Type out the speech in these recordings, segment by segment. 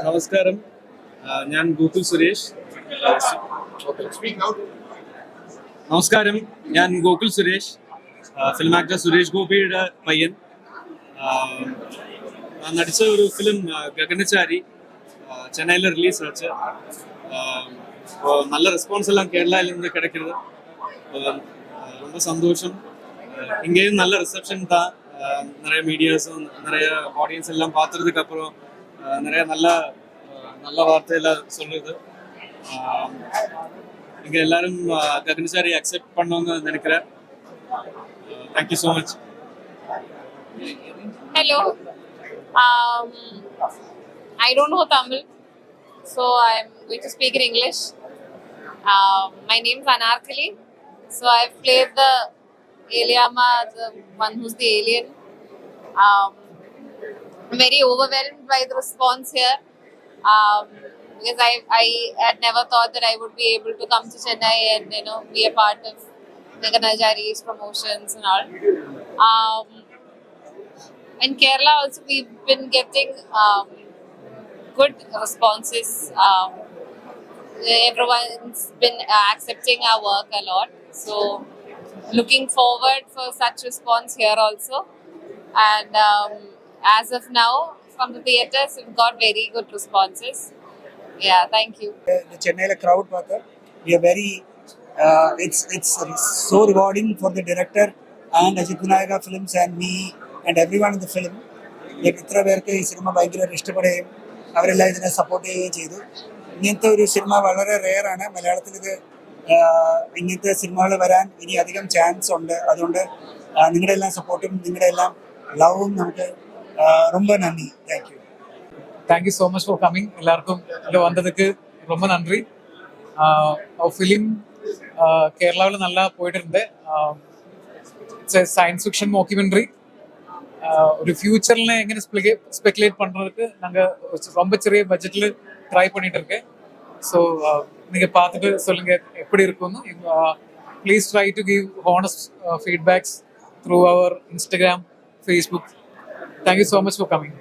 നമസ്കാരം. ഞാൻ ഗോകുൽ സുരേഷ്. നമസ്കാരം, ഞാൻ ഗോകുൽ സുരേഷ്, ഫിലിം ആക്ടർ സുരേഷ് ഗോപിയുടെ പയ്യൻ. ഞാൻ നടിച്ച ഒരു ഫിലിം ഗഗനചാരി ചെന്നൈയിൽ റിലീസ് ആச்சு. நல்ல ரெஸ்பான்ஸ் எல்லாம் கேரளால இருந்து கிடைக்கிறது. ரொம்ப சந்தோஷம். இங்கேயும் நல்ல ரிசப்ஷன் தான். நிறைய மீடியாஸும் நிறைய ஆடியன்ஸ் எல்லாம் பார்த்ததுக்கு அப்புறம் நிறைய நல்ல நல்ல வார்த்தையில சொல்லுது. இங்க எல்லாரும் ககனச்சாரி அக்செப்ட் பண்ணுவாங்க நினைக்கிறேன். Thank you so much. Hello. I don't know Tamil, so I'm going to speak in English. My name is Anarkali. So I've played the Eliama, the one who's the alien. I'm very overwhelmed by the response here because I had never thought that I would be able to come to Chennai and be a part of Gaganachary's promotions and all. In Kerala also we've been getting good responses. Everyone's been accepting our work a lot. So looking forward for such response here also. And as of now, from the theatres, we've got very good responses. Yeah, thank you. The Chennai crowd, we are very. It's so rewarding for the director and Ajit Vinayaka Films and me and everyone in the film. ഇത്ര പേർക്ക് ഈ cinema ഭയങ്കര ഇഷ്ടപ്പെടുകയും അവരെല്ലാം ഇതിനെ support ചെയ്യുകയും ചെയ്തു. ഇങ്ങനത്തെ ഒരു സിനിമ വളരെ റെയറാണ്. മലയാളത്തിൽ ഇത് ഇങ്ങനത്തെ സിനിമകൾ വരാൻ ഇനി അധികം ചാൻസ് ഉണ്ട്. അതുകൊണ്ട് നിങ്ങളുടെ എല്ലാം സപ്പോർട്ടും നിങ്ങളുടെ എല്ലാം ലവും നമുക്ക് ரொம்ப நன்றி. Thank you. Thank you so much for coming. எல்லாருக்கும் இங்கே வந்ததுக்கு ரொம்ப நன்றி. ஃபிலிம் கேரளாவில் நல்லா போயிட்டு இருந்தேன். It's science fiction documentary. ஒரு ஃபியூச்சரில் எங்கே ஸ்பெகுலேட் பண்ணுறதுக்கு நாங்கள் ரொம்ப சிறிய பட்ஜெட்டில் ட்ரை பண்ணிட்டு இருக்கேன். ஸோ நீங்கள் பார்த்துட்டு சொல்லுங்கள் எப்படி இருக்குன்னு. Please try to give honest feedbacks through our Instagram, Facebook. Thank you so much for coming.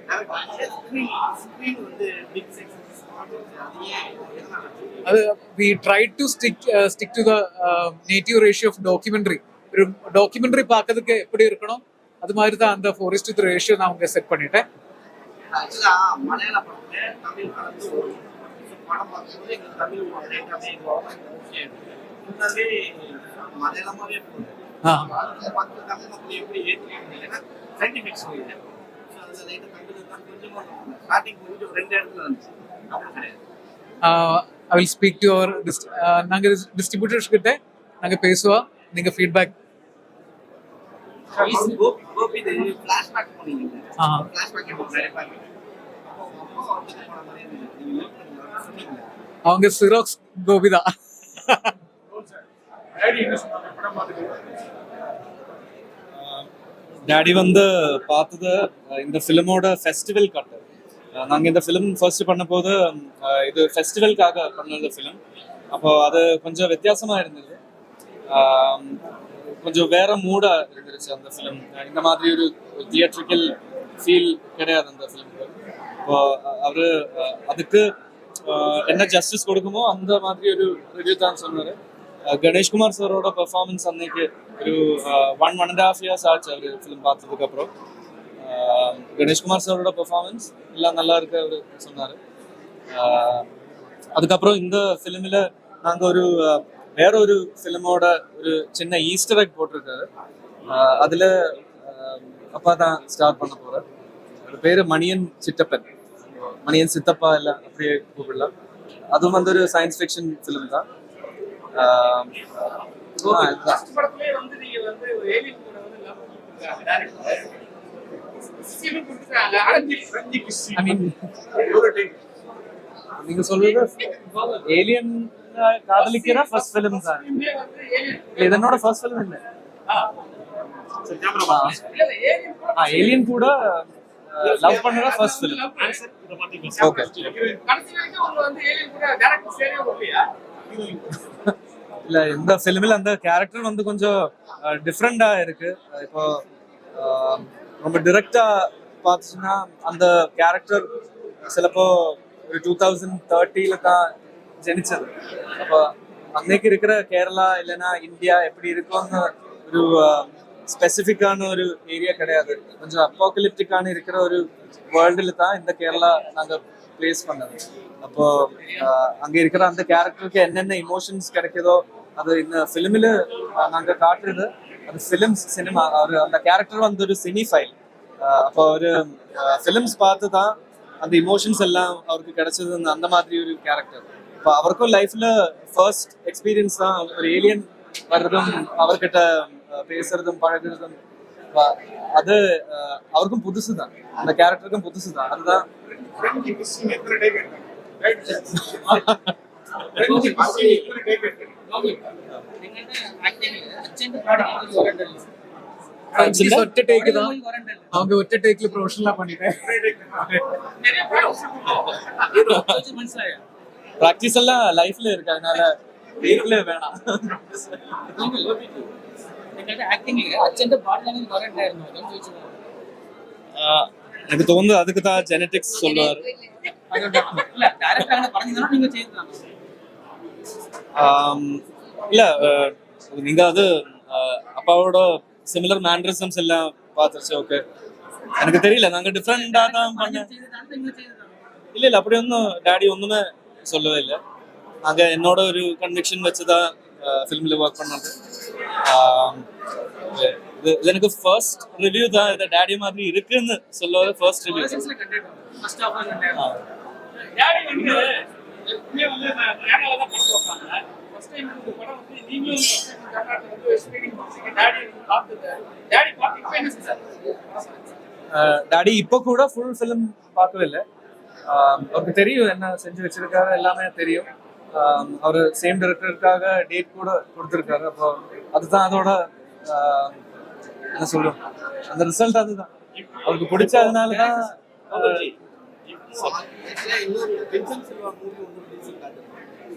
We tried to stick to the native ratio of documentary. ஒரு டாக்குமெண்ட்ரி பார்க்கறதுக்கு எப்படி இருக்கணும் அது மாதிரி தான் அந்த 4:3 ரேஷியோ நான் உங்க செட் பண்ணிட்டேன். I will speak to our நாங்க டிஸ்ட்ரிபியூட்டர்ஸ் கிட்ட நாங்க பேசுவா. நீங்க ஃபீட்பேக் அவங்க சிரோக்ஸ் கோபிதா. டாடி வந்து பார்த்தது இந்த ஃபிலிமோட ஃபெஸ்டிவல் கட்டு. நாங்கள் இந்த ஃபிலிம் ஃபர்ஸ்ட் பண்ண போது இது ஃபெஸ்டிவல்காக பண்ணது ஃபிலிம். அப்போ அது கொஞ்சம் வித்தியாசமாக இருந்தது. கொஞ்சம் வேற மூடாக இருந்துருச்சு அந்த ஃபிலிம். இந்த மாதிரி ஒரு தியேட்ரிக்கல் ஃபீல் கிடையாது அந்த ஃபிலிமுக்கு. இப்போ அவர் அதுக்கு என்ன ஜஸ்டிஸ் கொடுக்குமோ அந்த மாதிரி ஒரு ரிவ்யூ தான் சொன்னார். கணேஷ் குமார் சாரோட பெர்ஃபார்மன்ஸ் அன்னைக்கு ஒரு 1.5 years ஆச்சு அவர் ஃபிலிம் பார்த்ததுக்கப்புறம். கணேஷ் குமார் சாரோட பெர்ஃபார்மன்ஸ் எல்லாம் நல்லா இருக்கு அவர் சொன்னார். அதுக்கப்புறம் இந்த ஃபிலிமில் நாங்கள் ஒரு வேற ஒரு ஃபிலிமோட ஒரு சின்ன ஈஸ்டர் எக் போட்டிருக்காரு. அதில் அப்பா தான் ஸ்டார்ட் பண்ண போகிறார். அது பேர் மணியன் சித்தப்பன், மணியன் சித்தப்பா எல்லாம் அப்படியே கூப்பிடலாம். அதுவும் வந்து ஒரு சயின்ஸ் ஃபிக்ஷன் ஃபிலிம் தான். நீங்க சொல்றது ஏலியன் காதலிக்கிற ஃபர்ஸ்ட் ஃபிலிம் தான். இதனோட ஃபர்ஸ்ட் ஃபிலிம் இல்ல. ஏலியன் கூட லவ் பண்ணுற ஃபர்ஸ்ட் ஃபிலிம். ஓகே. இல்ல இந்த ஃபிலிமில் அந்த கேரக்டர் வந்து கொஞ்சம் டிஃப்ரெண்டா இருக்கு. இப்போ ரொம்ப டிரெக்டா பார்த்துச்சுன்னா அந்த கேரக்டர் சிலப்போ ஒரு 2030 தான் ஜெனிச்சது. அப்போ அன்னைக்கு இருக்கிற கேரளா இல்லைன்னா இந்தியா எப்படி இருக்கும்னு ஒரு ஸ்பெசிஃபிக்கான ஒரு ஏரியா கிடையாது. கொஞ்சம் அப்போகலிப்டிக்கான இருக்கிற ஒரு வேர்ல்டில் தான் இந்த கேரளா நாங்கள் பிளேஸ் பண்ணது. அப்போ அங்கே இருக்கிற அந்த கேரக்டருக்கு என்னென்ன இமோஷன்ஸ் கிடைக்குதோ அது இந்த ஃபிலிமில் நாங்கள் காட்டுறது. அது சினிமா அந்த கேரக்டர் வந்து ஒரு சினி ஃபைல். அப்போ ஒரு ஃபிலிம்ஸ் பார்த்து தான் அந்த இமோஷன்ஸ் எல்லாம் அவருக்கு கிடைச்சது. அந்த மாதிரி ஒரு கேரக்டர். இப்போ அவருக்கும் லைஃப்ல ஃபர்ஸ்ட் எக்ஸ்பீரியன்ஸ் தான் ஒரு ஏலியன் வர்றதும் அவர்கிட்ட பேசுறதும் பழகுறதும். அது அவருக்கும் புதுசு தான், அந்த கேரக்டருக்கும் புதுசு தான். அதுதான் ஒற்ற டேக்கு தான் அவங்க ஒற்ற டேக்ல ப்ரொஃபஷனலா பண்ணிட்டேன். ப்ராக்டிஸ் எல்லாம் லைஃப்ல இருக்கு, அதனால டேக்ல வேணாம். எனக்கு தோணுது அதுக்கு தான் ஜெனடிக்ஸ் சொல்லுவார். இல்ல நீங்க அது அப்பாவோட சிமிலர் மேனரிசம்ஸ் எல்லாம் பார்த்துருச்சு. ஓகே, எனக்கு தெரியல, நாங்க டிஃப்ரெண்டா தான் பண்ணேன். இல்ல அப்படி ஒன்றும் டாடி ஒண்ணுமே சொல்லவே இல்லை. நாங்க என்னோட ஒரு கன்விக்ஷன் வச்சுதான் ஃபிலிம்ல ஒர்க் பண்ணது. இது எனக்கு ஃபர்ஸ்ட் ரிவ்யூ தான். இது டாடி மாதிரி இருக்குன்னு சொல்லுவது ஃபர்ஸ்ட் ரிவ்யூ. டாடி இப்போ கூட ஃபுல் ஃபிலிம் பார்க்கவே இல்லை. அவருக்கு தெரியும் என்ன செஞ்சு வச்சிருக்காரு, எல்லாமே தெரியும். அவர் சேம் டைரக்டருக்காக டேட் கூட கொடுத்துருக்காரு. அப்போ அதுதான் அதோட என்ன சொல்லுவோம், அந்த ரிசல்ட் அதுதான் அவருக்கு பிடிச்சதுனால தான்.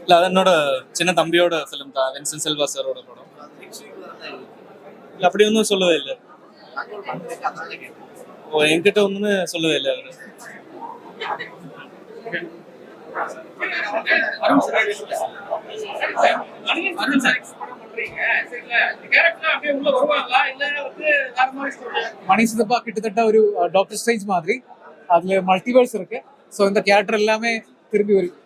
இல்ல அது என்னோட சின்ன தம்பியோட ஃபிலிம் தான், வின்சென்ட் செல்வா சாரோட படம். இல்ல அப்படி ஒன்றும் சொல்லவே இல்லை. ஓ, என்கிட்ட ஒண்ணுமே சொல்லவே இல்லை அவரு. மணி சிதப்பா கிட்டத்தட்ட ஒரு டாக்டர் ஸ்ட்ரேஞ்ச் மாதிரி, அதுல மல்டிவர்ஸ் இருக்கு. ஸோ இந்த கேரக்டர் எல்லாமே திரும்பி வரும்.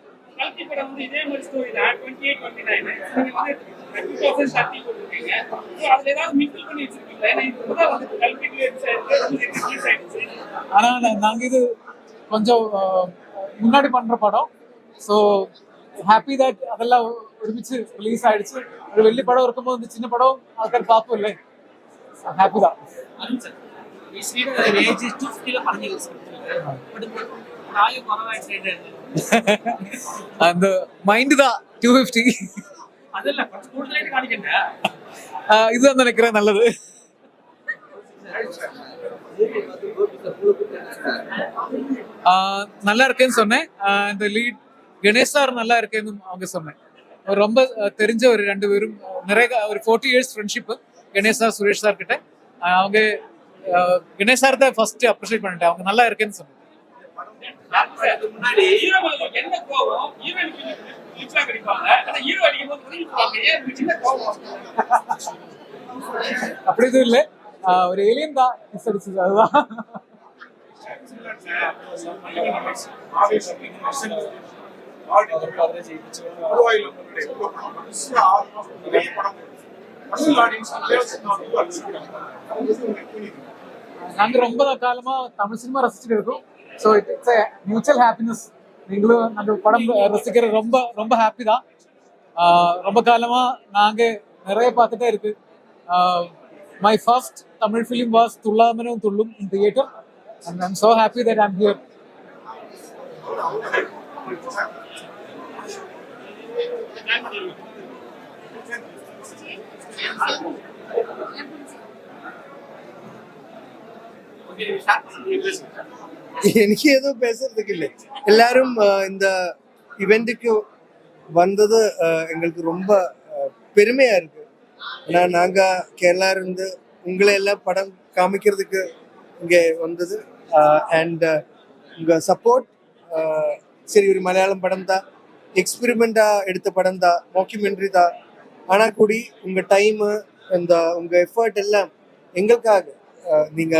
ஆனா நாங்க இது கொஞ்சம் முன்னாடி பண்ற படம். ஸோ ஹாப்பி தட் அதெல்லாம் ஒருமிச்சு ரிலீஸ் ஆயிடுச்சு. ஒரு வெள்ளி படம் இருக்கும்போது இந்த சின்ன படம் ஆൾക്കാർ பார்ப்போம் இல்லை, ஹாப்பி தான். அந்த மைண்ட் தான் 250. இதுதான் நினைக்கிறேன் நல்லது. நல்லா இருக்கேன்னு சொன்னேன். இந்த லீட் கணேஷ் சார் நல்லா இருக்கேன்னு அவங்க சொன்னேன். ரொம்ப தெரிஞ்ச ஒரு 2 பேரும் நிறைய ஒரு 40 years friendship Ganesh sir Suresh sir கிட்ட. அவங்க கணேஷ் சார் தான் ஃபர்ஸ்ட் அப்ரிஷியேட் பண்ணிட்டேன். அவங்க நல்லா இருக்கேன்னு சொன்னேன். அப்படி எதுவும் இல்லை, ஒரு ஏலியன் தான் அடிச்சது, அதுதான். நாங்க ரொம்ப காலமா தமிழ் சினிமா ரசிச்சுட்டு இருக்கோம். So it's a mutual happiness. நீங்களும் நாங்க படம் ரசிக்கிற ரொம்ப ரொம்ப ஹாப்பி தான். ரொம்ப காலமா நாங்க நிறைய பார்த்துட்டே இருக்கு. My first Tamil film was துள்ளாமனும் Thullum in theatre. And I'm so happy that I'm here. എനിക്ക് ഏതോ பேசுறதுக்கு எல்லாரும் இந்த இவெண்ட்டுக்கு வந்தது எங்களுக்கு ரொம்ப பெருமையா இருக்கு. ஏன்னா நாங்க கேரளா இருந்து உங்களை எல்லாம் படம் காமிக்கிறதுக்கு இங்கே வந்தது. அண்ட் உங்க சப்போர்ட் சரி ஒரு மலையாளம் படம் தான், எக்ஸ்பெரிமெண்டா எடுத்த படம் தான், மாக்யூமெண்ட்ரி தான். ஆனா கூடி உங்க டைம், அந்த உங்க எஃபர்ட் எல்லாம் எங்களுக்காக நீங்க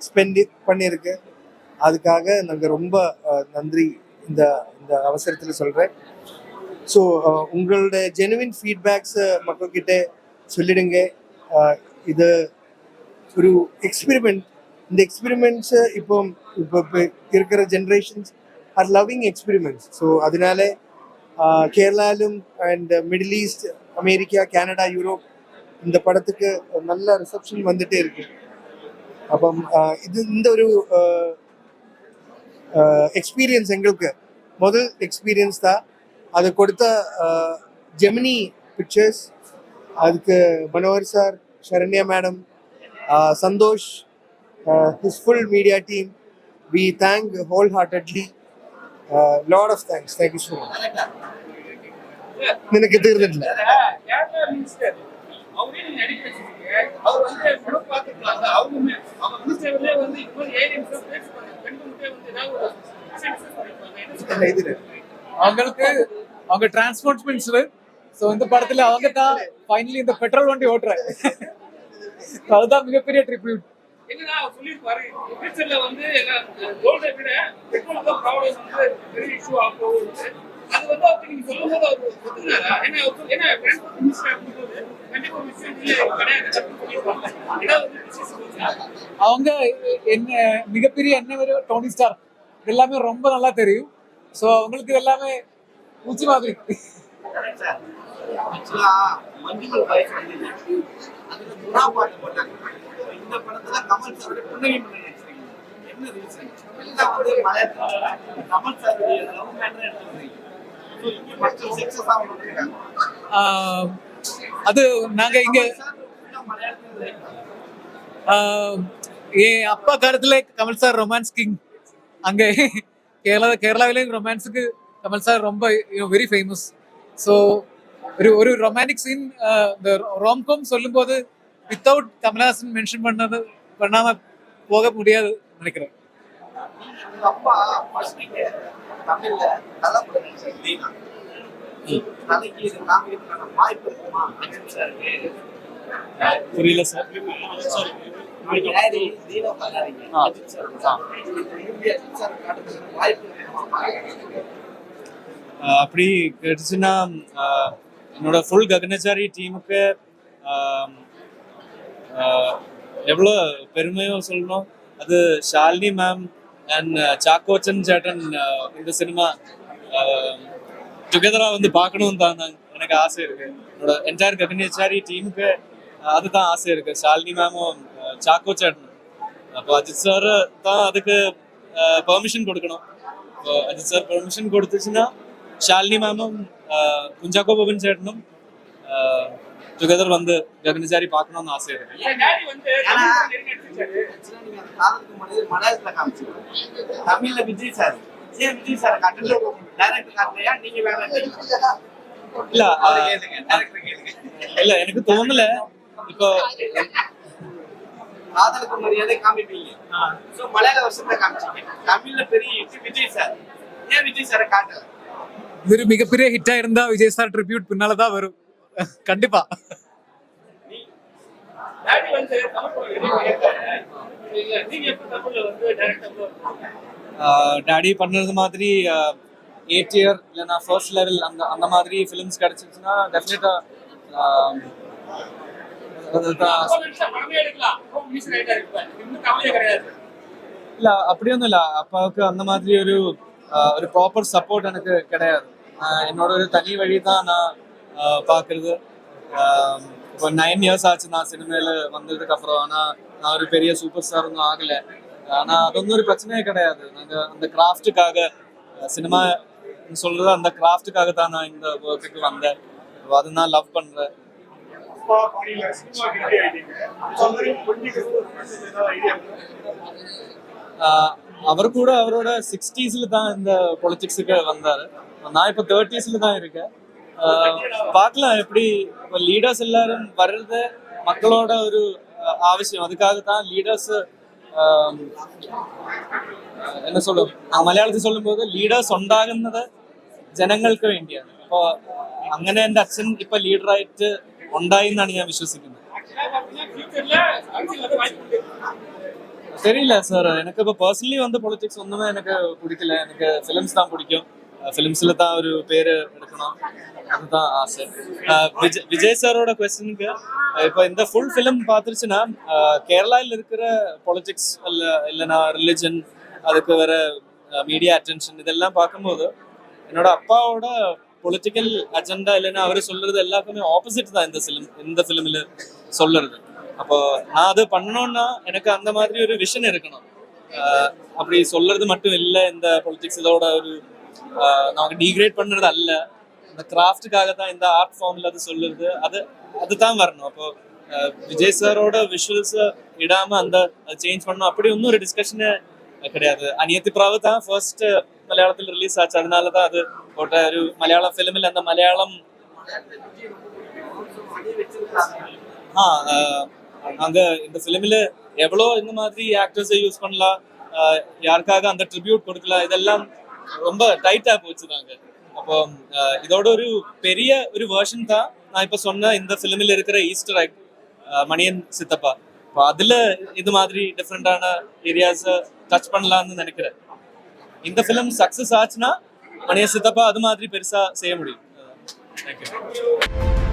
ஸ்பெண்ட் பண்ணியிருக்கு. அதுக்காக நாங்கள் ரொம்ப நன்றி இந்த இந்த அவசரத்தில் சொல்கிறேன். ஸோ உங்களோட ஜெனுவின் ஃபீட்பேக்ஸை மக்கள்கிட்ட சொல்லிடுங்க. இது ஒரு எக்ஸ்பெரிமெண்ட். இந்த எக்ஸ்பெரிமெண்ட்ஸை இப்போ இப்போ இப்போ இருக்கிற generations are loving experiments. So அதனால கேரளாலும் and middle east, America, Canada, Europe இந்த படத்துக்கு நல்ல ரிசப்ஷன் வந்துட்டே இருக்கு. അപ്പം ഇത് இந்த ஒரு எக்ஸ்பீரியன்ஸ் எங்களுக்கு முதல் எக்ஸ்பீரியன்ஸ் தான். அது கொடுத்த ஜெமினி பிக்சர்ஸ், அதுக்கு Manohar sir, Saranya madam, Santhosh, his full media team, we thank wholeheartedly. Lot of thanks. Thank you so much. നിനക്ക് തീർന്നിട്ടില്ല. அவங்களுக்கு அவங்க டிரான்ஸ்போர்ட் மினிஸ்டர். ஸோ இந்த படத்துல அவங்க தான் ஃபைனலி இந்த பெட்ரோல் வண்டி ஓட்டுறாங்க. அதுதான் மிகப்பெரிய ட்ரிபியூட். என்னன்னா சொல்லியிருப்பாரு, ஃபியூச்சர்ல வந்து கோல்டை விட பெட்ரோல் தான் ப்ராப்ளம் வந்து பெரிய இஷ்யூ ஆக போகுது. அது வந்து அவருக்கு நீங்க சொல்லும் போது அவர் ஒத்துக்கிறாரா? ஏன்னா டிரான்ஸ்போர்ட் மினிஸ்டர் இருக்கும்போது கண்டிப்பா விஷயம் அவங்க என்ன மிகப்பெரிய என்ன ஒரு டோனி ஸ்டார் எல்லாமே ரொம்ப நல்லா தெரியும். ஸோ அவங்களுக்கு எல்லாமே பூச்சி மாதிரி. மஞ்சுமல் பாய்ஸ் வந்து அதுல துணா பாட்டு போட்டாங்க. இந்த படத்துல கமல் சாரோட புன்னகை மன்னன் நடிச்சிருக்கீங்க. என்ன ரீசன்? எல்லாம் வந்து மலையாளத்துல கமல் சாருடைய லவ் மேட்டர் எடுத்துருக்கீங்க. மக்கள் சக்சஸ் ஆகணும். அது நாங்க இங்க என் அப்பா காலத்துல கமல் சார் ரொமான்ஸ் கிங். அங்க கேரளாவிலேயும் ரொமான்ஸுக்கு கமல் சார் ரொம்ப வெரி ஃபேமஸ். ஸோ ஒரு ரொமான்டிக் சீன் இந்த ரோம்காம் சொல்லும்போது வித்தவுட் கமல்ஹாசன் மென்ஷன் பண்ணாம போக முடியாது நினைக்கிறேன். அப்பா ஃபர்ஸ்ட் தமிழ்ல தலைமுறை தீனா தலைக்கு இது காமிக்கிறதுக்கான வாய்ப்பு இருக்குமா? புரியல சார். தீனா பண்ணாதீங்க. வாய்ப்பு அப்படி கிடைச்சுன்னா என்னோட ஃபுல் ககனச்சாரி டீமுக்கு எவ்வளோ பெருமையும் சொல்லணும். அது ஷாலினி மேம் அண்ட் சாக்கோச்சன் சேட்டன் இந்த சினிமா டுகெதராக வந்து பார்க்கணும் தான் எனக்கு ஆசை இருக்கு. என்னோட என்டையர் ககனச்சாரி டீமுக்கு அதுதான் ஆசை இருக்கு. ஷாலினி மேமும் சாக்கோ சேட்டனும். அப்போ அஜித் சார் தான் அதுக்கு பெர்மிஷன் கொடுக்கணும். இப்போ அஜித் சார் பெர்மிஷன் கொடுத்துச்சுன்னா ஷாலினி மேமும் குஞ்சாக்கோ பவன் சேட்டனும் டுகெதர் வந்து ககனச்சாரி பார்க்கணும்னு ஆசை இருக்கு. மலையாளத்துல காமிச்சிருக்கோம், தமிழ்ல விஜய் சார். ஏன் விஜய் சார் டைரக்டர் காட்டலையா? நீங்க வேற இல்ல எனக்கு தோணல. இப்போ காதலுக்கு மரியாதை காமிப்பீங்க. சோ மலையாள வருஷத்துல காமிச்சீங்க, தமிழ்ல பெரிய ஹிட் விஜய் சார். ஏன் விஜய் சாரை காட்டல? இது மிகப்பெரிய ஹிட்டா இருந்தா விஜய் சார் ட்ரிபியூட் பின்னாலதான் வரும் கண்டிப்பா. டாடி பண்ணுறது மாதிரி 8th year இல்லைன்னா ஃபர்ஸ்ட் லெவல் அந்த மாதிரி ஃபிலிம்ஸ் கிடைச்சிச்சுன்னா டெஃபினட்டா இல்ல அப்படியொன்னும் இல்ல. அப்பாவுக்கு அந்த மாதிரி ஒரு ப்ராப்பர் சப்போர்ட் எனக்கு கிடையாது. என்னோட ஒரு தனி வழி தான் நான் பார்க்கறது. இப்போ 9 years ஆச்சு நான் சினிமாவில் வந்ததுக்கு அப்புறம். ஆனால் நான் ஒரு பெரிய சூப்பர் ஸ்டார் ஒன்றும் ஆகலை. ஆனால் அதொன்றும் ஒரு பிரச்சனையே கிடையாது. நாங்கள் அந்த கிராஃப்ட்டுக்காக, சினிமா சொல்றது அந்த கிராஃப்ட்டுக்காக தான் நான் இந்த ஒர்க்குக்கு வந்தேன். அதை நான் லவ் பண்ணுறேன். அவர் கூட அவரோட 60s தான் இந்த பொலிட்டிக்ஸுக்கு வந்தாரு. நான் இப்போ 30s தான் இருக்கேன். பார்க்கலாம் எப்படி. இப்போ லீடர்ஸ் எல்லாரும் வர்றது மக்களோட ஒரு ஆവശ്யம். அதுக்காக தான் லீடர்ஸ் என்ன சொல்லும் മലയാളത്തിൽ சொல்லும்போது ലീഡേഴ്സ് ഉണ്ടാകുന്നത് ജനങ്ങൾക്ക് വേണ്ടിയാണ്. അപ്പോൾ അങ്ങനെ എൻ്റെ അച്ഛൻ ഇപ്പൊ ലീഡറായിട്ട് ഉണ്ടായി എന്നാണ് ഞാൻ വിശ്വസിക്കുന്നത്. ஃபியூச்சர்ல அரசியல் வர வாய்ப்பு உண்டு. தெரியல சார், எனக்கு இப்போ பர்சனலி வந்து பொலிட்டிக்ஸ் ஒன்றுமே எனக்கு பிடிக்கல. எனக்கு ஃபிலிம்ஸ் தான் பிடிக்கும். ஃபிலிம்ஸில் தான் ஒரு பேர் எடுக்கணும், அதுதான் ஆசை. விஜய் சாரோட கொஸ்டினுக்கு இப்போ இந்த ஃபுல் ஃபிலிம் பார்த்துருச்சுன்னா கேரளாவில் இருக்கிற பொலிட்டிக்ஸ் இல்லைன்னா ரிலிஜன், அதுக்கு வர மீடியா அட்டென்ஷன் இதெல்லாம் பார்க்கும்போது என்னோட அப்பாவோட பொலிட்டிக்கல் அஜெண்டா இல்லைன்னா அவர் சொல்றது எல்லாருக்குமே ஆப்போசிட் தான் இந்த ஃபிலிமில் சொல்லுறது. அப்போ நான் அது பண்ணணும்னா எனக்கு அந்த மாதிரி ஒரு விஷன் இருக்கணும். அப்படி சொல்றது மட்டும் இல்லை, இந்த பொலிட்டிக்ஸ் இதோட ஒரு நமக்கு டீக்ரேட் பண்ணுறது அல்ல, இந்த கிராஃப்டுக்காக தான் இந்த ஆர்ட் ஃபார்ம்ல அது சொல்லுறது, அதுதான் வரணும். அப்போ விஜய் சாரோட விஷுவல்ஸ் இடாம அந்த சேஞ்ச் பண்ணணும் அப்படி ஒன்றும் ஒரு டிஸ்கஷனே கிடையாது. അനിയത്തി പ്രാവ് தான் ஃபர்ஸ்ட் மலையாளத்தில் ரிலீஸ் ஆச்சு, அதனால தான் அது போட்ட ஒரு மலையாள ஃபிலிமில் அந்த மலையாளம் அங்க இந்த ஃபிலிமில் எவ்வளோ இந்த மாதிரி ஆக்டர்ஸை யூஸ் பண்ணலாம், யாருக்காக அந்த ட்ரிபியூட் கொடுக்கலாம், இதெல்லாம் ரொம்ப டைட்டா போச்சுதாங்க. அப்போ இதோட ஒரு பெரிய ஒரு வேர்ஷன் தான் நான் இப்போ சொன்ன இந்த ஃபிலிமில் இருக்கிற ஈஸ்டர் எக் மணியன் சித்தப்பா. இப்போ அதுல இது மாதிரி டிஃப்ரெண்டான ஏரியாஸை டச் பண்ணலாம்னு நினைக்கிறேன். இந்த ஃபிலிம் சக்சஸ் ஆச்சுன்னா மணியன் சித்தப்பா அது மாதிரி பெருசா செய்ய முடியும். தேங்க்யூ.